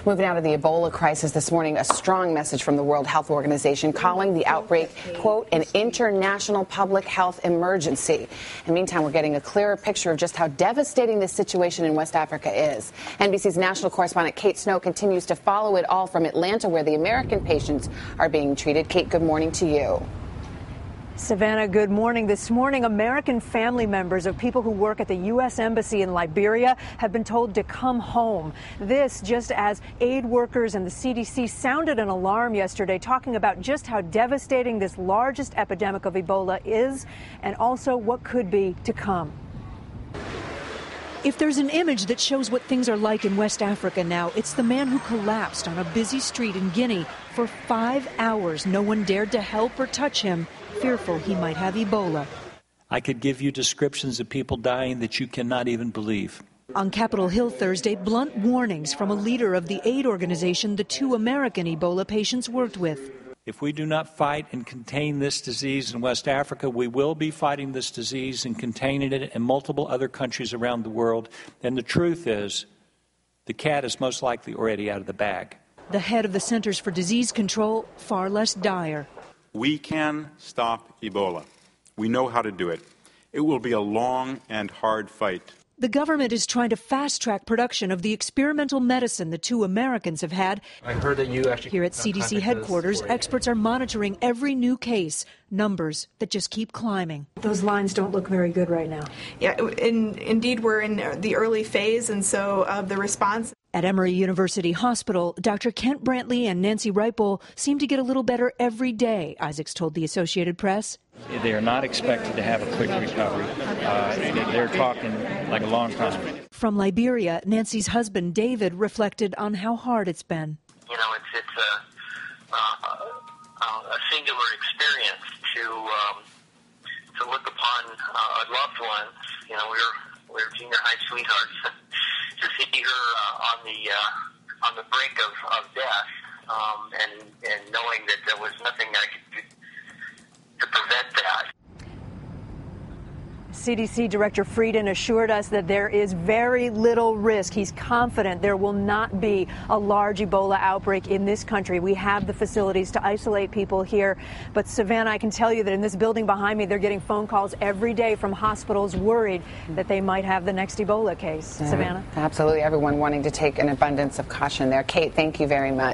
Moving out of the Ebola crisis this morning, a strong message from the World Health Organization calling the outbreak, quote, an international public health emergency. In the meantime, we're getting a clearer picture of just how devastating this situation in West Africa is. NBC's national correspondent Kate Snow continues to follow it all from Atlanta, where the American patients are being treated. Kate, good morning to you. Savannah, good morning. This morning, American family members of people who work at the U.S. Embassy in Liberia have been told to come home. This just as aid workers and the CDC sounded an alarm yesterday, talking about just how devastating this largest epidemic of Ebola is and also what could be to come. If there's an image that shows what things are like in West Africa now, it's the man who collapsed on a busy street in Guinea. For 5 hours, no one dared to help or touch him, fearful he might have Ebola. I could give you descriptions of people dying that you cannot even believe. On Capitol Hill Thursday, blunt warnings from a leader of the aid organization the 2 American Ebola patients worked with. If we do not fight and contain this disease in West Africa, we will be fighting this disease and containing it in multiple other countries around the world. And the truth is, the cat is most likely already out of the bag. The head of the Centers for Disease Control, far less dire. We can stop Ebola. We know how to do it. It will be a long and hard fight. The government is trying to fast-track production of the experimental medicine the 2 Americans have had. I heard that you actually... Here at CDC headquarters, experts are monitoring every new case, numbers that just keep climbing. Those lines don't look very good right now. Yeah, indeed, we're in the early phase, and so the response... At Emory University Hospital, Dr. Kent Brantley and Nancy Reipel seem to get a little better every day, Isaacs told the Associated Press. They are not expected to have a quick recovery. They're talking like a long time. From Liberia, Nancy's husband, David, reflected on how hard it's been. You know, it's a singular experience to look upon loved ones. You know, we're junior high sweethearts. To see her on the brink of death, and knowing that there was nothing I could do to prevent that. CDC Director Frieden assured us that there is very little risk. He's confident there will not be a large Ebola outbreak in this country. We have the facilities to isolate people here. But, Savannah, I can tell you that in this building behind me, they're getting phone calls every day from hospitals worried that they might have the next Ebola case. Savannah? Absolutely. Everyone wanting to take an abundance of caution there. Kate, thank you very much.